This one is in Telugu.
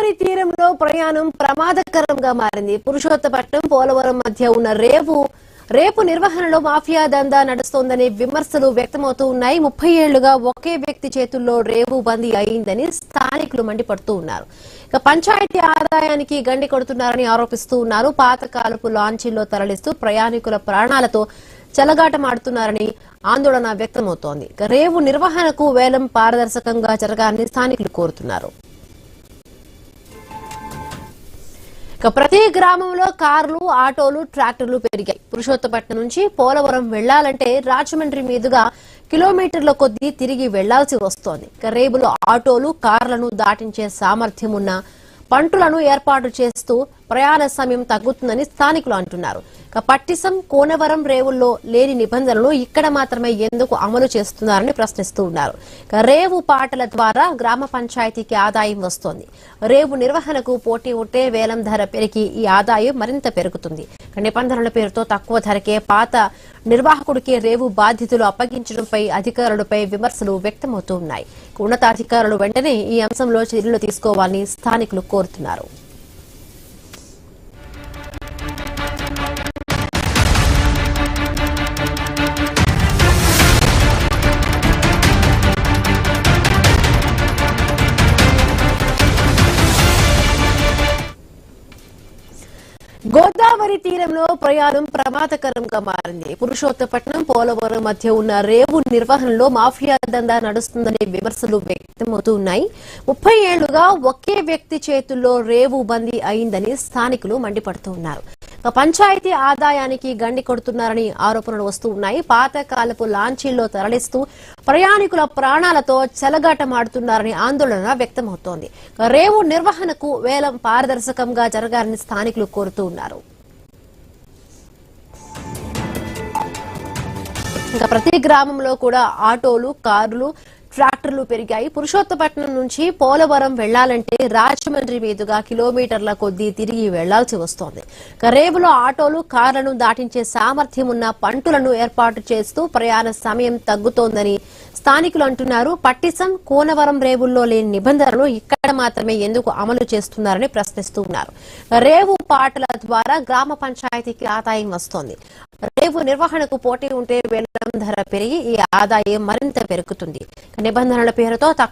గోదావరి తీరంలో ప్రయాణం ప్రమాదకరంగా మారింది. పురుషోత్తపట్నం పోలవరం మధ్య ఉన్న రేపు నిర్వహణలో మాఫియా దందా నడుస్తోందనే విమర్శలు వ్యక్తమవుతూ ఉన్నాయి. 30 ఏళ్లుగా ఒకే వ్యక్తి చేతుల్లో రేవు బందీ అయిందని స్థానికులు మండిపడుతూ ఉన్నారు. ఇక పంచాయతీ ఆదాయానికి గండి కొడుతున్నారని ఆరోపిస్తూ ఉన్నారు. పాతకాలపు లాంచీల్లో తరలిస్తూ ప్రయాణికుల ప్రాణాలతో చెలగాటమాడుతున్నారని ఆందోళన వ్యక్తమవుతోంది. రేవు నిర్వహణకు వేలం పారదర్శకంగా జరగాలని స్థానికులు కోరుతున్నారు. ప్రతి గ్రామంలో కార్లు, ఆటోలు, ట్రాక్టర్లు పెరిగాయి. పురుషోత్తపట్నం నుంచి పోలవరం వెళ్లాలంటే రాజమండ్రి మీదుగా కిలోమీటర్ల కొద్దీ తిరిగి వెళ్లాల్సి వస్తోంది. రేవులో ఆటోలు, కార్లను దాటించే సామర్థ్యం ఉన్న పంటులను ఏర్పాటు చేస్తూ ప్రయాణ సమయం తగ్గుతుందని స్థానికులు అంటున్నారు. పట్టిసం, కోనవరం రేవుల్లో లేని నిబంధనలు ఇక్కడ మాత్రమే ఎందుకు అమలు చేస్తున్నారని ప్రశ్నిస్తూ ఉన్నారు. రేవు పాటల ద్వారా గ్రామ పంచాయతీకి ఆదాయం వస్తోంది. రేవు నిర్వహణకు పోటీ ఉంటే వేలం ధర పెరిగి ఈ ఆదాయం మరింత పెరుగుతుంది. నిబంధనల పేరుతో తక్కువ ధరకే పాత నిర్వాహకుడికి రేవు బాధ్యతలు అప్పగించడంపై అధికారులపై విమర్శలు వ్యక్తమవుతూ ఉన్నాయి. ఉన్నతాధికారులు వెంటనే ఈ అంశంలో చర్యలు తీసుకోవాలని స్థానికులు కోరుతున్నారు. గోదావరి తీరంలో ప్రయాణం ప్రమాదకరంగా మారింది. పురుషోత్తపట్నం, పోలవరం మధ్య ఉన్న రేవు నిర్వహణలో మాఫియా దందా నడుస్తుందనే విమర్శలు వ్యక్తమవుతూ ఉన్నాయి. 30 ఏళ్లుగా ఒకే వ్యక్తి చేతుల్లో రేవు బందీ అయిందని స్థానికులు మండిపడుతూ ఉన్నారు. పంచాయతీ ఆదాయానికి గండి కొడుతున్నారని ఆరోపణలు వస్తూ ఉన్నాయి. పాతకాలపు లాంచీల్లో తరలిస్తూ ప్రయాణికుల ప్రాణాలతో చెలగాటమాడుతున్నారని ఆందోళన వ్యక్తమవుతోంది. రేవు నిర్వహణకు వేలం పారదర్శకంగా జరగాలని స్థానికులు కోరుతూ ఉన్నారు. ప్రతి గ్రామంలో కూడా ఆటోలు, కార్లు, ట్రాక్టర్లు పెరిగాయి. పురుషోత్తపట్నం నుంచి పోలవరం వెళ్లాలంటే రాజమండ్రి మీదుగా కిలోమీటర్ల కొద్దీ తిరిగి వెళ్లాల్సి వస్తోంది. రేవులో ఆటోలు, కార్లను దాటించే సామర్థ్యం ఉన్న పంటులను ఏర్పాటు చేస్తూ ప్రయాణ సమయం తగ్గుతోందని స్థానికులు అంటున్నారు. పట్టిసం, కోనవరం రేవుల్లో లేని నిబంధనలు ఇక్కడ మాత్రమే ఎందుకు అమలు చేస్తున్నారని ప్రశ్నిస్తూ ఉన్నారు. రేవు పాటల ద్వారా గ్రామ పంచాయతీకి ఆదాయం వస్తోంది. రేవు నిర్వహణకు పోటీ ఉంటే వేలం ధర పెరిగి ఈ ఆదాయం మరింత పెరుగుతుంది. నిబంధనల పేరుతో తక్కువ